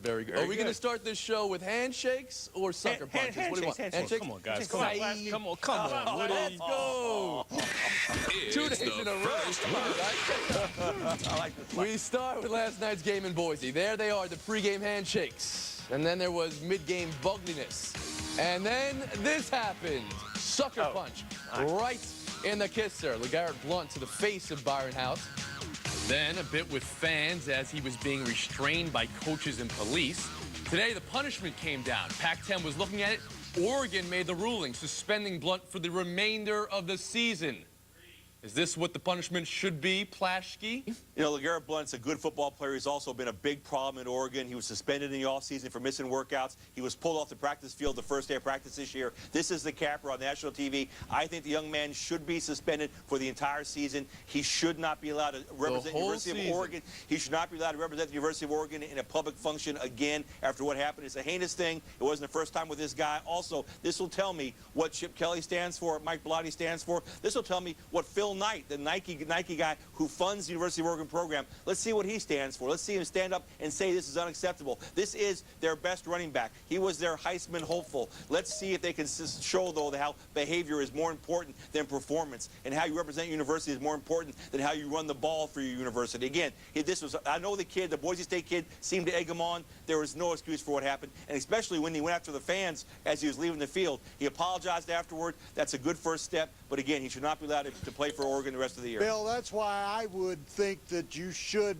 Very good. Are we going to start this show with handshakes or sucker punches? What do you want? Handshakes. Come on, guys. Come on. Let's go. 2 days in a row. I like this. We start with last night's game in Boise. There they are, the pregame handshakes. And then there was mid-game bugliness. And then this happened. Sucker punch. Right in the kisser. LeGarrette Blount to the face of Byron Hout. Then a bit with fans as he was being restrained by coaches and police. Today, the punishment came down. Pac-10 was looking at it. Oregon made the ruling, suspending Blount for the remainder of the season. Is this what the punishment should be, Plaschke? You know, LeGarrette Blount's a good football player. He's also been a big problem in Oregon. He was suspended in the offseason for missing workouts. He was pulled off the practice field the first day of practice this year. This is the capper on national TV. I think the young man should be suspended for the entire season. He should not be allowed to represent the University of Oregon. He should not be allowed to represent the University of Oregon in a public function again after what happened. It's a heinous thing. It wasn't the first time with this guy. Also, this will tell me what Chip Kelly stands for, what Mike Blount stands for. This will tell me what Phil Knight, the Nike guy who funds the University of Oregon program, let's see what he stands for. Let's see him stand up and say this is unacceptable. This is their best running back. He was their Heisman hopeful. Let's see if they can show, though, how behavior is more important than performance, and how you represent university is more important than how you run the ball for your university. Again, I know the Boise State kid seemed to egg him on. There was no excuse for what happened, and especially when he went after the fans as he was leaving the field. He apologized afterward. That's a good first step, but again, he should not be allowed to play for Oregon the rest of the year. Bill, that's why I would think that you should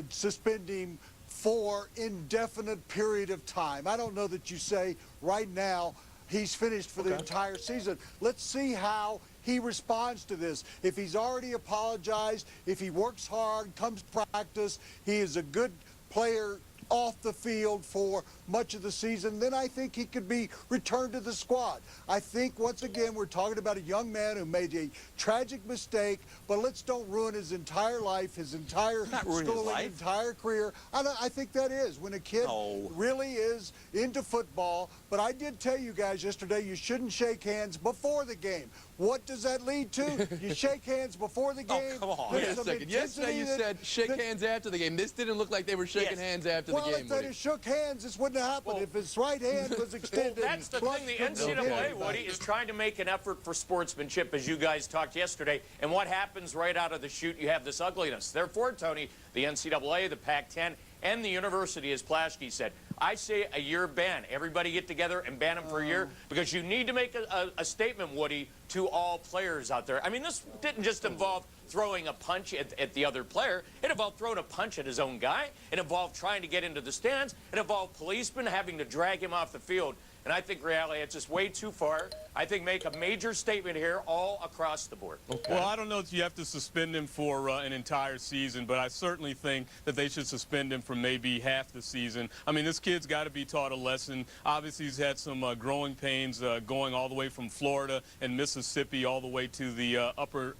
suspend him for indefinite period of time. I don't know that you say right now he's finished for the entire season. Let's see how he responds to this. If he's already apologized, if he works hard, comes to practice, he is a good player off the field for much of the season, then I think he could be returned to the squad. I think, once again, we're talking about a young man who made a tragic mistake, but let's don't ruin his entire life, his entire schooling, entire career. I think that is when a kid really is into football. But I did tell you guys yesterday you shouldn't shake hands before the game. What does that lead to? You shake hands before the game. Oh, come on. Wait a second. Yesterday you said shake hands after the game. This didn't look like they were shaking hands after the game. Well, if they had shook hands, this wouldn't have happened. If his right hand was extended. Well, that's the thing. The NCAA, Woody, is trying to make an effort for sportsmanship, as you guys talked yesterday. And what happens right out of the chute? You have this ugliness. Therefore, Tony, the NCAA, the Pac-10, and the university, as Plaschke said, I say a year ban. Everybody get together and ban them for a year, because you need to make a statement, Woody, to all players out there. I mean, this didn't just involve throwing a punch at the other player. It involved throwing a punch at his own guy. It involved trying to get into the stands. It involved policemen having to drag him off the field. And I think reality, it's just way too far. I think make a major statement here all across the board. Well, I don't know if you have to suspend him for an entire season, but I certainly think that they should suspend him for maybe half the season. I mean, this kid's got to be taught a lesson. Obviously, he's had some growing pains going all the way from Florida and Mississippi all the way to the upper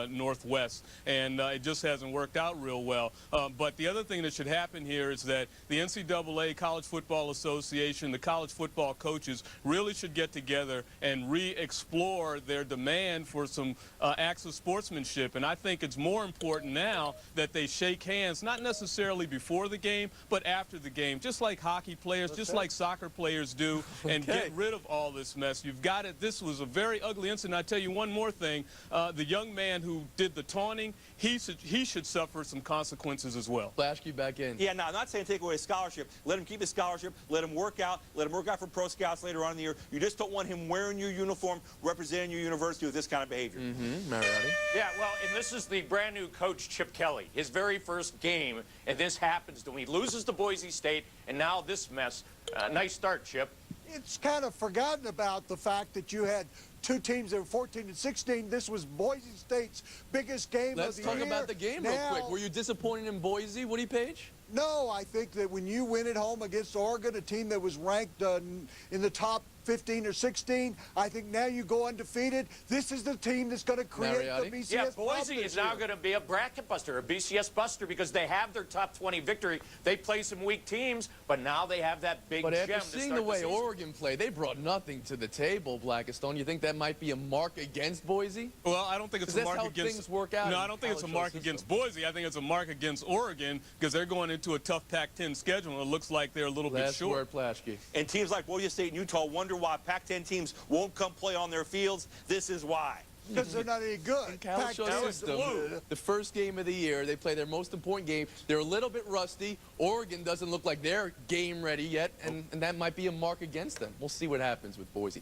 Northwest, and it just hasn't worked out real well. But the other thing that should happen here is that the NCAA, College Football Association, the college football coaches really should get together and re-explore their demand for some acts of sportsmanship. And I think it's more important now that they shake hands, not necessarily before the game, but after the game, just like hockey players, just like soccer players do, and get rid of all this mess. You've got it. This was a very ugly incident. I tell you one more thing. The young man who did the taunting, he should suffer some consequences as well. Plaschke back in. Yeah, no, I'm not saying take away his scholarship. Let him keep his scholarship. Let him work out. Let him work out for Pro Scouts later on in the year. You just don't want him wearing your uniform, representing your university with this kind of behavior. Mariotti. Yeah, well, and this is the brand new coach, Chip Kelly. His very first game, and this happens to him. He loses to Boise State, and now this mess. Nice start, Chip. It's kind of forgotten about the fact that you had two teams that were 14 and 16. This was Boise State's biggest game of the year. Let's talk about the game real quick. Were you disappointed in Boise, Woody Page? No, I think that when you win at home against Oregon, a team that was ranked in the top 15 or 16. I think now you go undefeated. This is the team that's going to create Mariotti? the BCS. Yeah, Boise is now going to be a bracket buster, a BCS buster, because they have their top 20 victory. They play some weak teams, but now they have that big But gem after to seeing start the way season. Oregon played, they brought nothing to the table, Blackistone. You think that might be a mark against Boise? Well, I don't think it's a That's mark how against. things work out No, in I don't think it's a college mark system. against Boise. I think it's a mark against Oregon because they're going into a tough Pac-10 schedule. And it looks like they're a little bit Last short. word, Plaschke. And teams like Boise State and Utah wonder why Pac-10 teams won't come play on their fields. This is why. Because they're not any good. Calcio Pac-10 system, blue. the first game of the year, they play their most important game. They're a little bit rusty. Oregon doesn't look like they're game ready yet, and that might be a mark against them. We'll see what happens with Boise.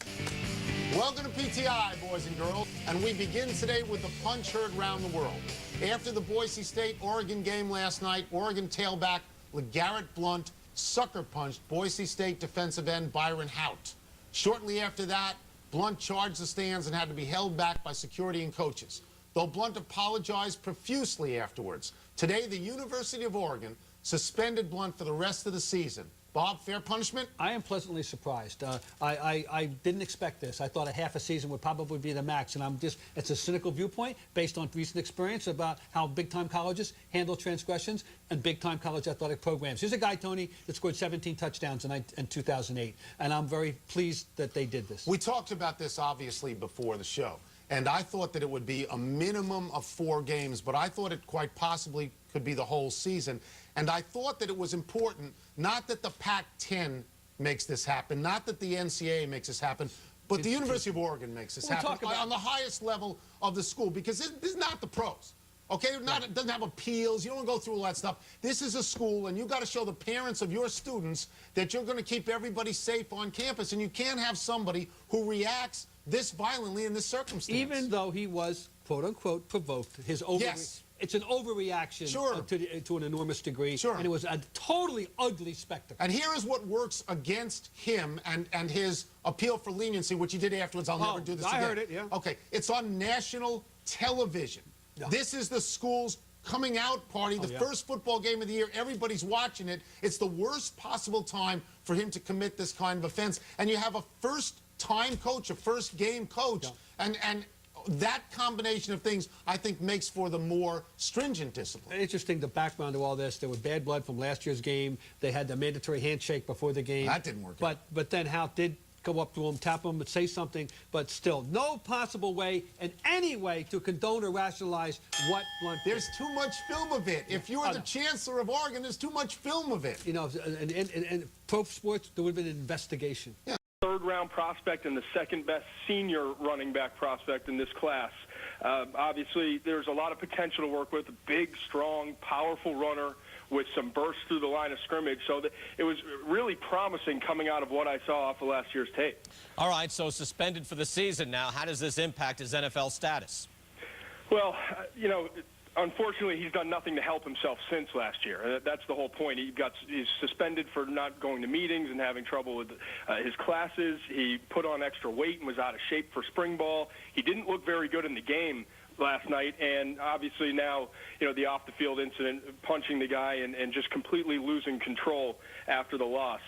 Welcome to PTI, boys and girls, and we begin today with the punch heard around the world. After the Boise State-Oregon game last night, Oregon tailback LeGarrette Blount sucker punched Boise State defensive end Byron Hout. Shortly after that, Blount charged the stands and had to be held back by security and coaches, though Blount apologized profusely afterwards. Today, the University of Oregon suspended Blount for the rest of the season. Bob, fair punishment? I am pleasantly surprised. I didn't expect this. I thought a half a season would probably be the max, and it's a cynical viewpoint based on recent experience about how big-time colleges handle transgressions and big-time college athletic programs. Here's a guy, Tony, that scored 17 touchdowns in 2008, and I'm very pleased that they did this. We talked about this, obviously, before the show, and I thought that it would be a minimum of 4 games, but I thought it quite possibly could be the whole season. And I thought that it was important, not that the Pac-10 makes this happen, not that the NCAA makes this happen, but the University of Oregon makes this happen on the highest level of the school, because this is not the pros. Okay, it doesn't have appeals. You don't go through all that stuff. This is a school, and you've got to show the parents of your students that you're going to keep everybody safe on campus, and you can't have somebody who reacts this violently in this circumstance. Even though he was, quote-unquote, provoked, Yes. It's an overreaction to an enormous degree, and it was a totally ugly spectacle. And here is what works against him and his appeal for leniency, which he did afterwards. I'll never do this again. I heard it, yeah. Okay, it's on national television. Yeah. This is the school's coming out party, the first football game of the year. Everybody's watching it. It's the worst possible time for him to commit this kind of offense. And you have a first-time coach, a first-game coach, and that combination of things, I think, makes for the more stringent discipline. Interesting, the background to all this. There was bad blood from last year's game. They had the mandatory handshake before the game. That didn't work out. But then Hout did go up to him, tap him, and say something, but still, no possible way in any way to condone or rationalize what Blount did. There's too much film of it. If you were the chancellor of Oregon, there's too much film of it. You know, and pro sports, there would have been an investigation. Yeah. Third-round prospect and the second-best senior running back prospect in this class. Obviously, there's a lot of potential to work with. A big, strong, powerful runner with some bursts through the line of scrimmage. So it was really promising coming out of what I saw off of last year's tape. All right, so suspended for the season now. How does this impact his NFL status? Well, you know, unfortunately, he's done nothing to help himself since last year. That's the whole point. He's suspended for not going to meetings and having trouble with his classes. He put on extra weight and was out of shape for spring ball. He didn't look very good in the game last night, and obviously now, you know, the off-the-field incident, punching the guy and just completely losing control after the loss.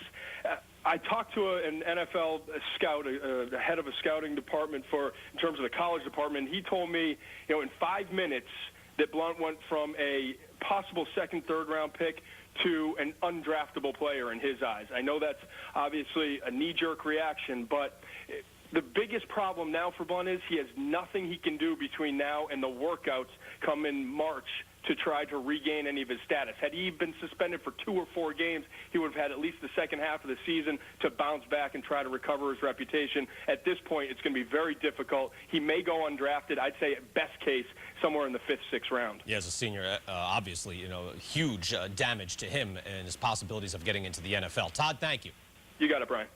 I talked to an NFL scout, the head of a scouting department in terms of the college department. He told me, you know, in 5 minutes that Blount went from a possible second, third-round pick to an undraftable player in his eyes. I know that's obviously a knee-jerk reaction, but the biggest problem now for Blount is he has nothing he can do between now and the workouts come in March to try to regain any of his status. Had he been suspended for 2 or 4 games, he would have had at least the second half of the season to bounce back and try to recover his reputation. At this point, it's going to be very difficult. He may go undrafted. I'd say at best case, somewhere in the 5th, 6th round. Yeah, as a senior, obviously, you know, huge damage to him and his possibilities of getting into the NFL. Todd, thank you. You got it, Brian.